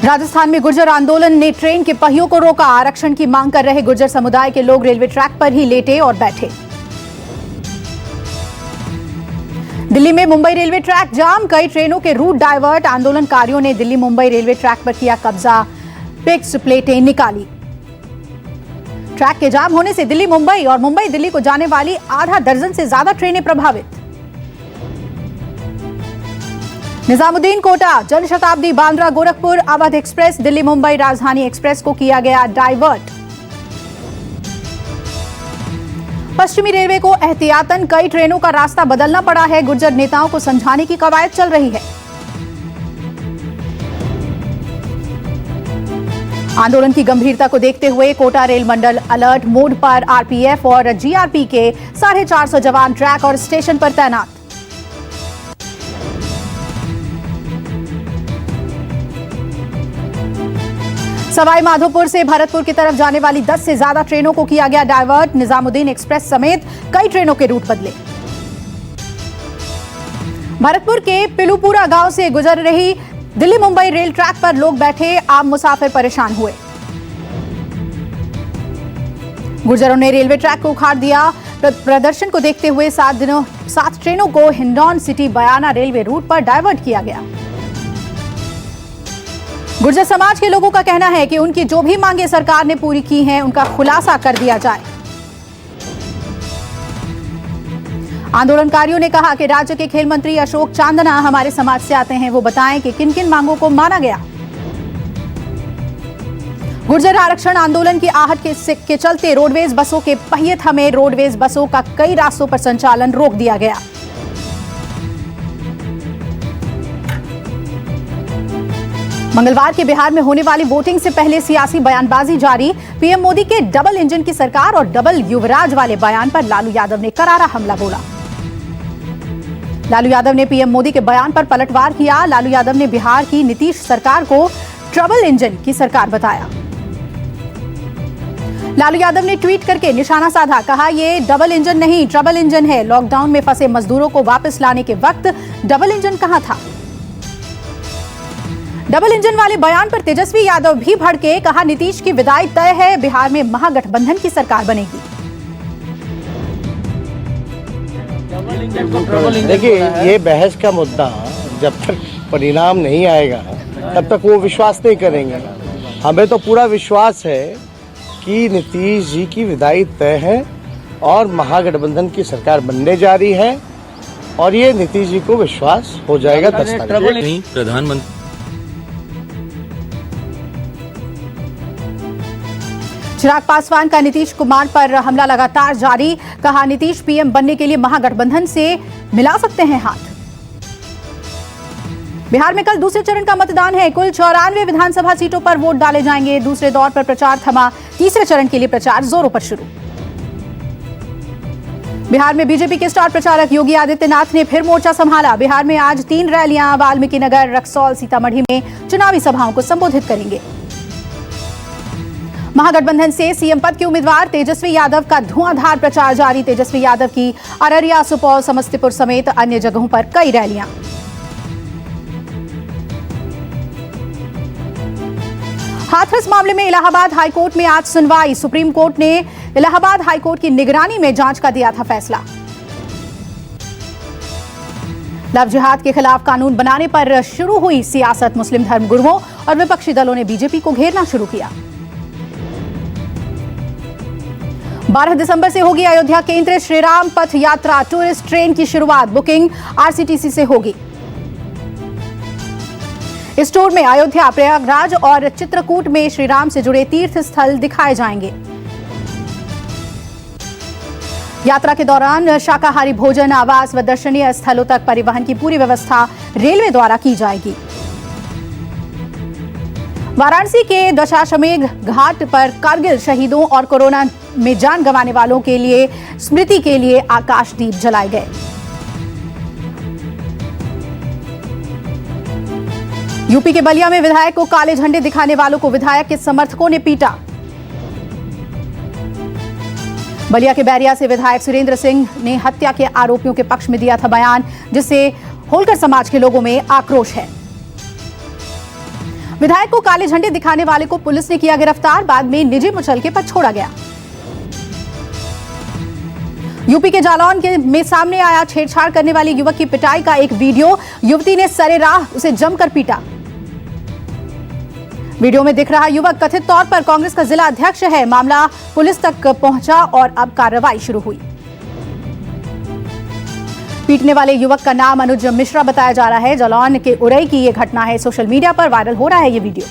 राजस्थान में गुर्जर आंदोलन ने ट्रेन के पहियों को रोका। आरक्षण की मांग कर रहे गुर्जर समुदाय के लोग रेलवे ट्रैक पर ही लेटे और बैठे। दिल्ली में मुंबई रेलवे ट्रैक जाम, कई ट्रेनों के रूट डाइवर्ट। आंदोलनकारियों ने दिल्ली मुंबई रेलवे ट्रैक पर किया कब्जा, फिक्स प्लेटें निकाली। ट्रैक के जाम होने से दिल्ली मुंबई और मुंबई दिल्ली को जाने वाली आधा दर्जन से ज्यादा ट्रेनें प्रभावित। निजामुद्दीन कोटा जनशताब्दी बांद्रा गोरखपुर अवध एक्सप्रेस दिल्ली मुंबई राजधानी एक्सप्रेस को किया गया डाइवर्ट। पश्चिमी रेलवे को एहतियातन कई ट्रेनों का रास्ता बदलना पड़ा है। गुर्जर नेताओं को समझाने की कवायद चल रही है। आंदोलन की गंभीरता को देखते हुए कोटा रेल मंडल अलर्ट मोड पर। आरपीएफ और जीआरपी के 450 जवान ट्रैक और स्टेशन पर तैनात। सवाई माधोपुर से भरतपुर की तरफ जाने वाली 10 से ज्यादा ट्रेनों को किया गया डाइवर्ट। निजामुद्दीन एक्सप्रेस समेत कई ट्रेनों के रूट बदले। भरतपुर के पिलूपुरा गांव से गुजर रही दिल्ली मुंबई रेल ट्रैक पर लोग बैठे, आम मुसाफिर परेशान हुए। गुर्जरों ने रेलवे ट्रैक को उखाड़ दिया। प्रदर्शन को देखते हुए 7 ट्रेनों को हिंडौन सिटी बयाना रेलवे रूट पर डाइवर्ट किया गया। गुर्जर समाज के लोगों का कहना है कि उनकी जो भी मांगे सरकार ने पूरी की हैं, उनका खुलासा कर दिया जाए। आंदोलनकारियों ने कहा कि राज्य के खेल मंत्री अशोक चांदना हमारे समाज से आते हैं, वो बताएं कि किन किन मांगों को माना गया। गुर्जर आरक्षण आंदोलन की आहट के चलते रोडवेज बसों के पहिए थमे। रोडवेज बसों का कई रास्तों पर संचालन रोक दिया गया। मंगलवार के बिहार में होने वाली वोटिंग से पहले सियासी बयानबाजी जारी। पीएम मोदी के डबल इंजन की सरकार और डबल युवराज वाले बयान पर लालू यादव ने करारा हमला बोला। लालू यादव ने पीएम मोदी के बयान पर पलटवार किया। लालू यादव ने बिहार की नीतीश सरकार को ट्रबल इंजन की सरकार बताया। लालू यादव ने ट्वीट करके निशाना साधा, कहा ये डबल इंजन नहीं ट्रबल इंजन है। लॉकडाउन में फंसे मजदूरों को वापस लाने के वक्त डबल इंजन कहां था। डबल इंजन वाले बयान पर तेजस्वी यादव भी भड़के, कहा नीतीश की विदाई तय है, बिहार में महागठबंधन की सरकार बनेगी। देखिए, ये बहस का मुद्दा जब तक परिणाम नहीं आएगा तब तक वो विश्वास नहीं करेंगे। हमें तो पूरा विश्वास है कि नीतीश जी की विदाई तय है और महागठबंधन की सरकार बनने जा रही है और ये नीतीश जी को विश्वास हो जाएगा। प्रधानमंत्री चिराग पासवान का नीतीश कुमार पर हमला लगातार जारी। कहा नीतीश पीएम बनने के लिए महागठबंधन से मिला सकते हैं हाथ। बिहार में कल दूसरे चरण का मतदान है। कुल 94 विधानसभा सीटों पर वोट डाले जाएंगे। दूसरे दौर पर प्रचार थमा। तीसरे चरण के लिए प्रचार जोरों पर शुरू। बिहार में बीजेपी के स्टार प्रचारक योगी आदित्यनाथ ने फिर मोर्चा संभाला। बिहार में आज 3 रैलियां वाल्मीकि नगर, रक्सौल, सीतामढ़ी में चुनावी सभाओं को संबोधित करेंगे। महागठबंधन से सीएम पद के उम्मीदवार तेजस्वी यादव का धुआंधार प्रचार जारी। तेजस्वी यादव की अररिया, सुपौल, समस्तीपुर समेत अन्य जगहों पर कई रैलियां। हाथरस मामले में इलाहाबाद हाईकोर्ट में आज सुनवाई। सुप्रीम कोर्ट ने इलाहाबाद हाईकोर्ट की निगरानी में जांच का दिया था फैसला। लव जिहाद के खिलाफ कानून बनाने पर शुरू हुई सियासत। मुस्लिम धर्मगुरुओं और विपक्षी दलों ने बीजेपी को घेरना शुरू किया। 12 दिसंबर से होगी अयोध्या केंद्र श्रीराम पथ यात्रा। टूरिस्ट ट्रेन की शुरुआत बुकिंग आरसीटीसी से होगी। इस टूर में अयोध्या, प्रयागराज और चित्रकूट में श्रीराम से जुड़े तीर्थ स्थल दिखाए जाएंगे। यात्रा के दौरान शाकाहारी भोजन, आवास व दर्शनीय स्थलों तक परिवहन की पूरी व्यवस्था रेलवे द्वारा की जाएगी। वाराणसी के दशाश्वमेध घाट पर कारगिल शहीदों और कोरोना में जान गंवाने वालों के लिए स्मृति के लिए आकाशदीप जलाए गए। यूपी के बलिया में विधायक को काले झंडे दिखाने वालों को विधायक के समर्थकों ने पीटा। बलिया के बैरिया से विधायक सुरेंद्र सिंह ने हत्या के आरोपियों के पक्ष में दिया था बयान, जिससे होलकर समाज के लोगों में आक्रोश है। विधायक को काले झंडे दिखाने वाले को पुलिस ने किया गिरफ्तार, बाद में निजी मुचलके पर छोड़ा गया। यूपी के जालौन में सामने आया छेड़छाड़ करने वाली युवक की पिटाई का एक वीडियो। युवती ने सरेराह उसे जमकर पीटा। वीडियो में दिख रहा युवक कथित तौर पर कांग्रेस का जिला अध्यक्ष है। मामला पुलिस तक पहुंचा और अब कार्रवाई शुरू हुई। पीटने वाले युवक का नाम अनुज मिश्रा बताया जा रहा है। जालौन के उरई की यह घटना है। सोशल मीडिया पर वायरल हो रहा है ये वीडियो।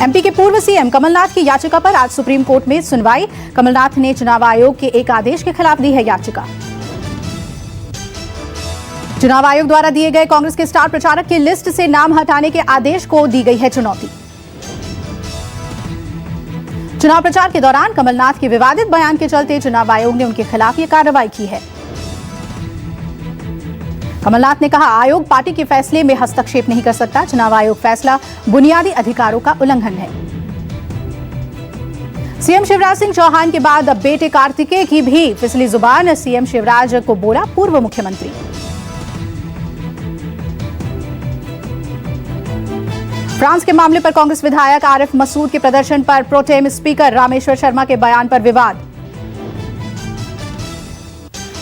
एमपी के पूर्व सीएम कमलनाथ की याचिका पर आज सुप्रीम कोर्ट में सुनवाई। कमलनाथ ने चुनाव आयोग के एक आदेश के खिलाफ दी है याचिका। चुनाव आयोग द्वारा दिए गए कांग्रेस के स्टार प्रचारक की लिस्ट से नाम हटाने के आदेश को दी गई है चुनौती। चुनाव प्रचार के दौरान कमलनाथ के विवादित बयान के चलते चुनाव आयोग ने उनके खिलाफ ये कार्रवाई की है। कमलनाथ ने कहा, आयोग पार्टी के फैसले में हस्तक्षेप नहीं कर सकता। चुनाव आयोग फैसला बुनियादी अधिकारों का उल्लंघन है। सीएम शिवराज सिंह चौहान के बाद अब बेटे कार्तिकेय की भी फिसली जुबान। सीएम शिवराज को बोला पूर्व मुख्यमंत्री। फ्रांस के मामले पर कांग्रेस विधायक आरिफ मसूद के प्रदर्शन पर प्रोटेम स्पीकर रामेश्वर शर्मा के बयान पर विवाद।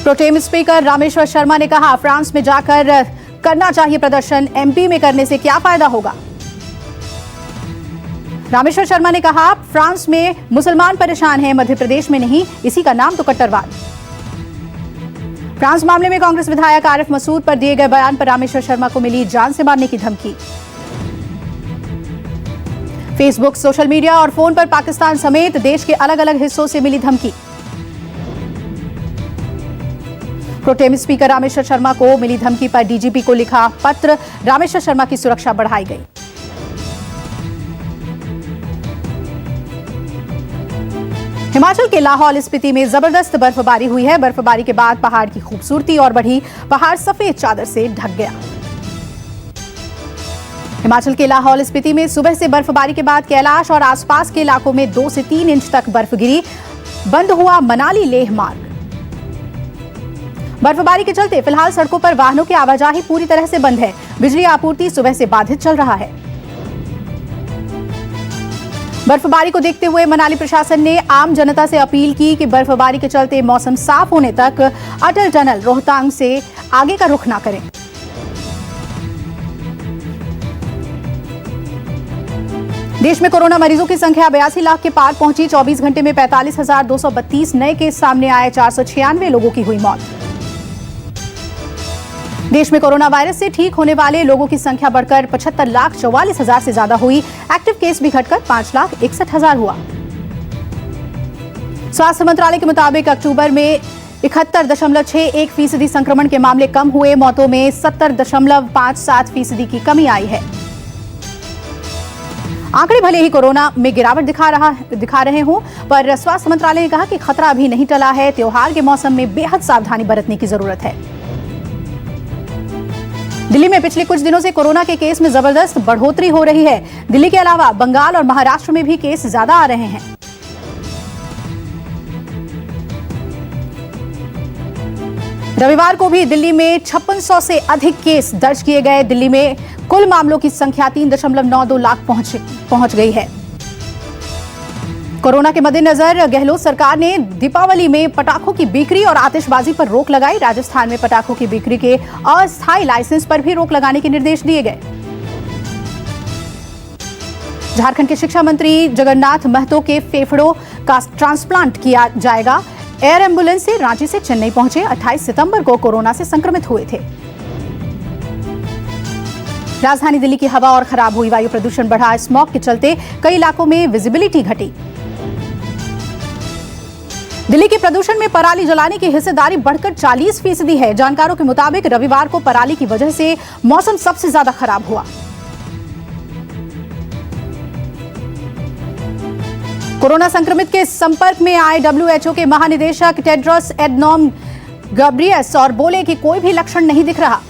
प्रोटेम स्पीकर रामेश्वर शर्मा ने कहा, फ्रांस में जाकर करना चाहिए प्रदर्शन, एमपी में करने से क्या फायदा होगा। रामेश्वर शर्मा ने कहा, फ्रांस में मुसलमान परेशान हैं, मध्य प्रदेश में नहीं, इसी का नाम तो कट्टरवाद। फ्रांस मामले में कांग्रेस विधायक आरिफ मसूद पर दिए गए बयान पर रामेश्वर शर्मा को मिली जान से मारने की धमकी। फेसबुक, सोशल मीडिया और फोन पर पाकिस्तान समेत देश के अलग अलग हिस्सों से मिली धमकी। प्रोटेम स्पीकर रामेश्वर शर्मा को मिली धमकी पर डीजीपी को लिखा पत्र। रामेश्वर शर्मा की सुरक्षा बढ़ाई गई। हिमाचल के लाहौल स्पीति में जबरदस्त बर्फबारी हुई है। बर्फबारी के बाद पहाड़ की खूबसूरती और बढ़ी। पहाड़ सफेद चादर से ढक गया। हिमाचल के लाहौल स्पीति में सुबह से बर्फबारी के बाद कैलाश और आसपास के इलाकों में 2 से 3 इंच तक बर्फ गिरी। बंद हुआ मनाली लेह मार्ग। बर्फबारी के चलते फिलहाल सड़कों पर वाहनों की आवाजाही पूरी तरह से बंद है। बिजली आपूर्ति सुबह से बाधित चल रहा है। बर्फबारी को देखते हुए मनाली प्रशासन ने आम जनता से अपील की कि बर्फबारी के चलते मौसम साफ होने तक अटल टनल रोहतांग से आगे का रुख न करें। देश में कोरोना मरीजों की संख्या 82 लाख के पार पहुंची। 24 घंटे में 45,232 नए केस सामने आए। 496 लोगों की हुई मौत। देश में कोरोना वायरस से ठीक होने वाले लोगों की संख्या बढ़कर 75,44,000 से ज्यादा हुई। एक्टिव केस भी घटकर 5,61,000 हुआ। स्वास्थ्य मंत्रालय के मुताबिक अक्टूबर में 71.61% संक्रमण के मामले कम हुए। मौतों में 70.57% की कमी आई है। आंकड़े भले ही कोरोना में गिरावट दिखा रहे हों, पर स्वास्थ्य मंत्रालय ने कहा कि खतरा अभी नहीं टला है। त्योहार के मौसम में बेहद सावधानी बरतने की जरूरत है। दिल्ली में पिछले कुछ दिनों से कोरोना के केस में जबरदस्त बढ़ोतरी हो रही है। दिल्ली के अलावा बंगाल और महाराष्ट्र में भी केस ज्यादा आ रहे हैं। रविवार को भी दिल्ली में 5600 से अधिक केस दर्ज किए गए। दिल्ली में कुल मामलों की संख्या 3.92 लाख पहुंच गई है। कोरोना के मद्देनजर गहलोत सरकार ने दीपावली में पटाखों की बिक्री और आतिशबाजी पर रोक लगाई। राजस्थान में पटाखों की बिक्री के अस्थायी लाइसेंस पर भी रोक लगाने के निर्देश दिए गए। झारखंड के शिक्षा मंत्री जगन्नाथ महतो के फेफड़ों का ट्रांसप्लांट किया जाएगा। एयर एम्बुलेंस से रांची से चेन्नई पहुंचे। 28 सितंबर को कोरोना से संक्रमित हुए थे। राजधानी दिल्ली की हवा और खराब हुई। वायु प्रदूषण बढ़ा। स्मॉग के चलते कई इलाकों में विजिबिलिटी घटी। दिल्ली के प्रदूषण में पराली जलाने की हिस्सेदारी बढ़कर 40% है। जानकारों के मुताबिक रविवार को पराली की वजह से मौसम सबसे ज्यादा खराब हुआ। कोरोना संक्रमित के संपर्क में आए WHO के महानिदेशक टेड्रोस एडनॉम गब्रियस और बोले कि कोई भी लक्षण नहीं दिख रहा।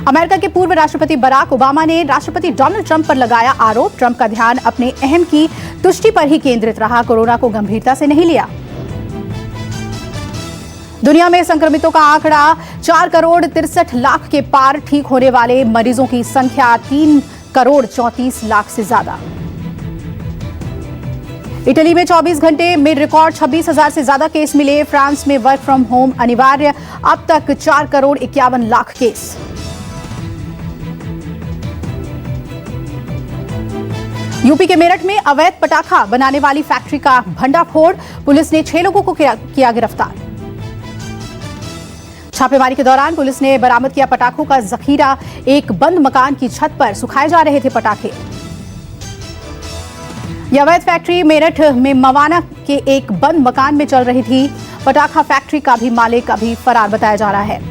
अमेरिका के पूर्व राष्ट्रपति बराक ओबामा ने राष्ट्रपति डोनाल्ड ट्रंप पर लगाया आरोप। ट्रंप का ध्यान अपने अहम की तुष्टि पर ही केंद्रित रहा, कोरोना को गंभीरता से नहीं लिया। दुनिया में संक्रमितों का आंकड़ा 4 करोड़ 63 लाख के पार, ठीक होने वाले मरीजों की संख्या 3 करोड़ 34 लाख से ज्यादा। इटली में 24 घंटे में रिकॉर्ड 26,000 से ज्यादा केस मिले। फ्रांस में वर्क फ्रॉम होम अनिवार्य, अब तक 4 करोड़ 51 लाख केस। यूपी के मेरठ में अवैध पटाखा बनाने वाली फैक्ट्री का भंडाफोड़, पुलिस ने 6 लोगों को किया गिरफ्तार। छापेमारी के दौरान पुलिस ने बरामद किया पटाखों का जखीरा। एक बंद मकान की छत पर सुखाए जा रहे थे पटाखे। यह अवैध फैक्ट्री मेरठ में मवाना के एक बंद मकान में चल रही थी। पटाखा फैक्ट्री का भी मालिक अभी फरार बताया जा रहा है।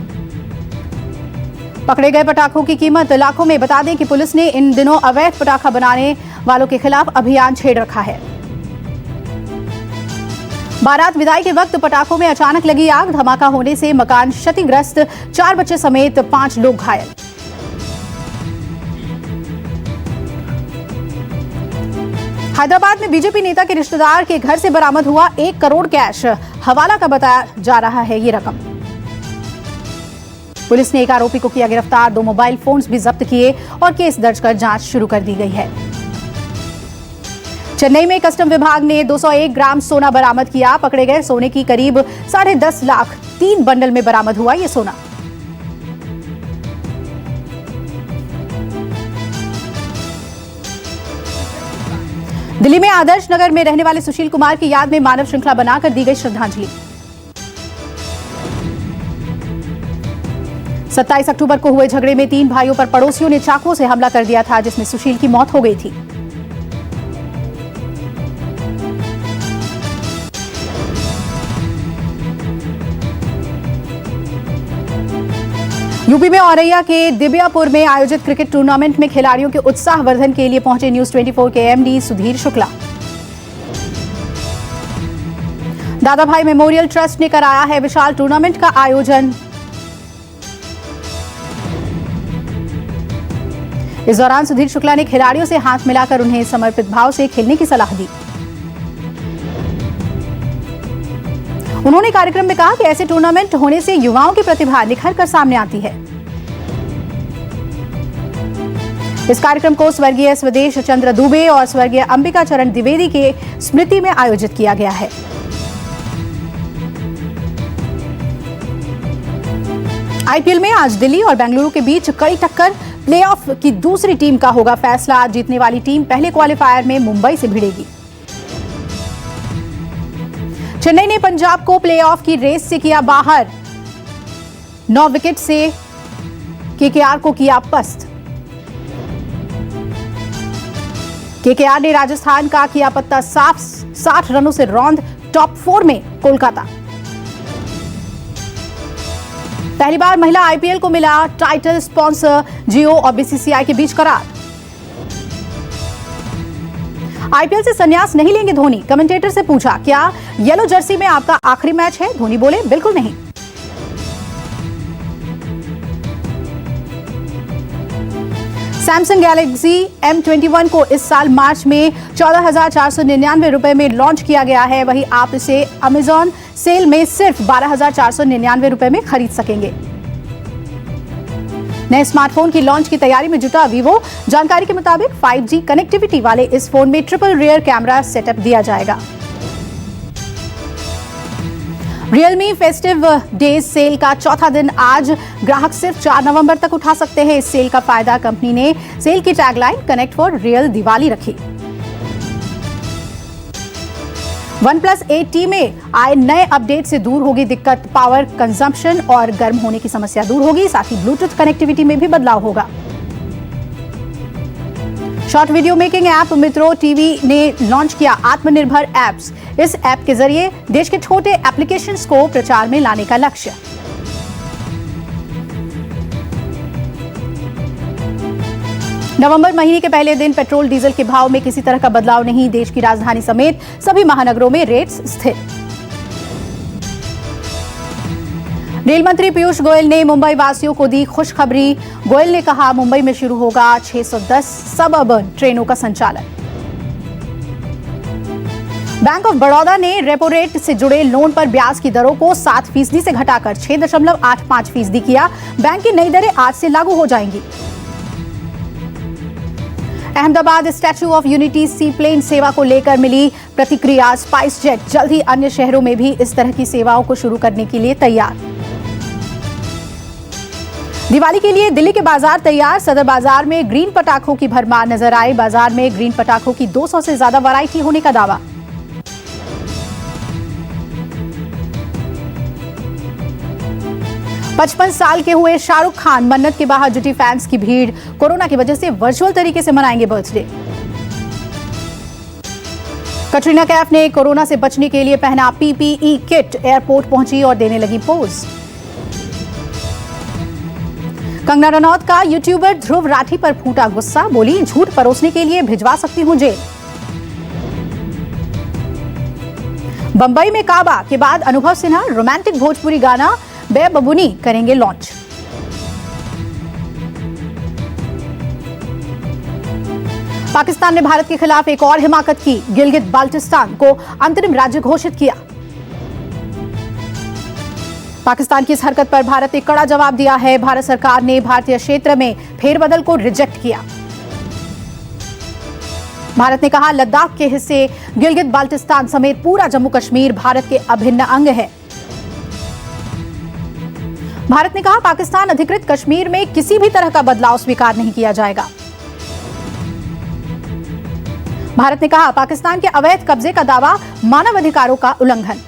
पकड़े गए पटाखों की कीमत लाखों में। बता दें कि पुलिस ने इन दिनों अवैध पटाखा बनाने वालों के खिलाफ अभियान छेड़ रखा है। बारात विदाई के वक्त पटाखों में अचानक लगी आग, धमाका होने से मकान क्षतिग्रस्त, 4 बच्चे समेत 5 लोग घायल। हैदराबाद में बीजेपी नेता के रिश्तेदार के घर से बरामद हुआ 1 करोड़ कैश, हवाला का बताया जा रहा है ये रकम। पुलिस ने एक आरोपी को किया गिरफ्तार, 2 मोबाइल फोन्स भी जब्त किए और केस दर्ज कर जांच शुरू कर दी गई है। चेन्नई में कस्टम विभाग ने 201 ग्राम सोना बरामद किया। पकड़े गए सोने की करीब 10.5 लाख 3 बंडल में बरामद हुआ ये सोना। दिल्ली में आदर्श नगर में रहने वाले सुशील कुमार की याद में मानव श्रृंखला बनाकर दी गई श्रद्धांजलि। 27 अक्टूबर को हुए झगड़े में 3 भाइयों पर पड़ोसियों ने चाकुओं से हमला कर दिया था, जिसमें सुशील की मौत हो गई थी। यूपी में औरैया के दिव्यापुर में आयोजित क्रिकेट टूर्नामेंट में खिलाड़ियों के उत्साहवर्धन के लिए पहुंचे न्यूज 24 के एमडी सुधीर शुक्ला। दादा भाई मेमोरियल ट्रस्ट ने कराया है विशाल टूर्नामेंट का आयोजन। इस दौरान सुधीर शुक्ला ने खिलाड़ियों से हाथ मिलाकर उन्हें समर्पित भाव से खेलने की सलाह दी। उन्होंने कार्यक्रम में कहा कि ऐसे टूर्नामेंट होने से युवाओं की प्रतिभा निखर कर सामने आती है। इस कार्यक्रम को स्वर्गीय स्वदेश चंद्र दुबे और स्वर्गीय अंबिका चरण द्विवेदी के स्मृति में आयोजित किया गया है। आईपीएल में आज दिल्ली और बेंगलुरु के बीच कड़ी टक्कर, प्लेऑफ की दूसरी टीम का होगा फैसला। जीतने वाली टीम पहले क्वालिफायर में मुंबई से भिड़ेगी। चेन्नई ने पंजाब को प्लेऑफ की रेस से किया बाहर, 9 विकेट से केकेआर को किया पस्त। केकेआर ने राजस्थान का किया पत्ता साफ, 60 रनों से रौंद टॉप 4 में कोलकाता। पहली बार महिला आईपीएल को मिला टाइटल, स्पॉन्सर जियो और बीसीसीआई के बीच करार। आईपीएल से संन्यास नहीं लेंगे धोनी, कमेंटेटर से पूछा क्या येलो जर्सी में आपका आखिरी मैच है? धोनी बोले बिल्कुल नहीं। सैमसंग गैलेक्सी M21 को इस साल मार्च में 14,499 रुपए में लॉन्च किया गया है। वहीं आप इसे अमेजॉन सेल में सिर्फ 12,499 रुपए में खरीद सकेंगे। नए स्मार्टफोन की लॉन्च की तैयारी में जुटा वीवो। जानकारी के मुताबिक 5G कनेक्टिविटी वाले इस फोन में ट्रिपल रियर कैमरा सेटअप दिया जाएगा। रियलमी फेस्टिव डेज सेल का चौथा दिन आज। ग्राहक सिर्फ 4 नवंबर तक उठा सकते हैं इस सेल का फायदा। कंपनी ने सेल की tagline connect for real Diwali रखी। OnePlus 8T में आए नए अपडेट से दूर होगी दिक्कत, पावर कंजम्पशन और गर्म होने की समस्या दूर होगी। साथ ही ब्लूटूथ कनेक्टिविटी में भी बदलाव होगा। शॉर्ट वीडियो मेकिंग ऐप मित्रो टीवी ने लॉन्च किया आत्मनिर्भर ऐप्स। इस ऐप के जरिए देश के छोटे एप्लीकेशंस को प्रचार में लाने का लक्ष्य। नवंबर महीने के पहले दिन पेट्रोल डीजल के भाव में किसी तरह का बदलाव नहीं। देश की राजधानी समेत सभी महानगरों में रेट्स स्थिर। रेल मंत्री पीयूष गोयल ने मुंबई वासियों को दी खुशखबरी। गोयल ने कहा मुंबई में शुरू होगा 610 सबअर्बन ट्रेनों का संचालन। बैंक ऑफ बड़ौदा ने रेपो रेट से जुड़े लोन पर ब्याज की दरों को 7% से घटाकर 6.85% किया। बैंक की नई दरें आज से लागू हो जाएंगी। Ahmedabad statue of unity seaplane सेवा को लेकर मिली प्रतिक्रिया। स्पाइस जेट जल्द ही अन्य शहरों में भी इस तरह की सेवाओं को शुरू करने के लिए तैयार। दिवाली के लिए दिल्ली के बाजार तैयार। सदर बाजार में ग्रीन पटाखों की भरमार नजर आई। बाजार में ग्रीन पटाखों की 200 से ज्यादा वैरायटी होने का दावा। पचपन साल के हुए शाहरुख खान। मन्नत के बाहर जुटी फैंस की भीड़। कोरोना की वजह से वर्चुअल तरीके से मनाएंगे बर्थडे। कटरीना कैफ ने कोरोना से बचने के लिए पहना पीपीई किट। एयरपोर्ट पहुंची और देने लगी पोज। कंगना रनौत का यूट्यूबर ध्रुव राठी पर फूटा गुस्सा। बोली, झूठ परोसने के लिए भिजवा सकती हूं जेल। बंबई में काबा के बाद अनुभव सिन्हा रोमांटिक भोजपुरी गाना बेबबुनी करेंगे लॉन्च। पाकिस्तान ने भारत के खिलाफ एक और हिमाकत की। गिलगित बाल्टिस्तान को अंतरिम राज्य घोषित किया। पाकिस्तान की इस हरकत पर भारत ने कड़ा जवाब दिया है। भारत सरकार ने भारतीय क्षेत्र में फेरबदल को रिजेक्ट किया। भारत ने कहा, लद्दाख के हिस्से गिलगित बाल्टिस्तान समेत पूरा जम्मू कश्मीर भारत के अभिन्न अंग है। भारत ने कहा, पाकिस्तान अधिकृत कश्मीर में किसी भी तरह का बदलाव स्वीकार नहीं किया जाएगा। भारत ने कहा, पाकिस्तान के अवैध कब्जे का दावा मानवाधिकारों का उल्लंघन।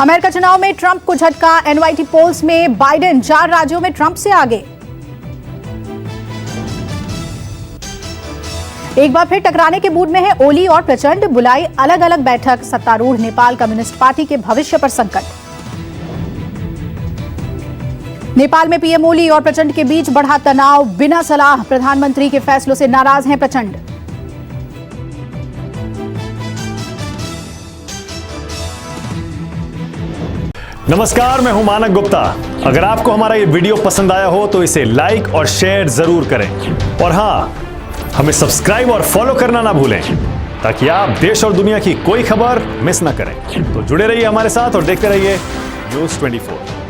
अमेरिका चुनाव में ट्रंप को झटका। एनवाईटी पोल्स में बाइडेन 4 राज्यों में ट्रंप से आगे। एक बार फिर टकराने के मूड में है ओली और प्रचंड। बुलाई अलग अलग बैठक। सत्तारूढ़ नेपाल कम्युनिस्ट पार्टी के भविष्य पर संकट। नेपाल में पीएम ओली और प्रचंड के बीच बढ़ा तनाव। बिना सलाह प्रधानमंत्री के फैसलों से नाराज हैं प्रचंड। नमस्कार, मैं हूं मानक गुप्ता। अगर आपको हमारा ये वीडियो पसंद आया हो तो इसे लाइक और शेयर जरूर करें। और हां, हमें सब्सक्राइब और फॉलो करना ना भूलें ताकि आप देश और दुनिया की कोई खबर मिस ना करें। तो जुड़े रहिए हमारे साथ और देखते रहिए न्यूज़ 24।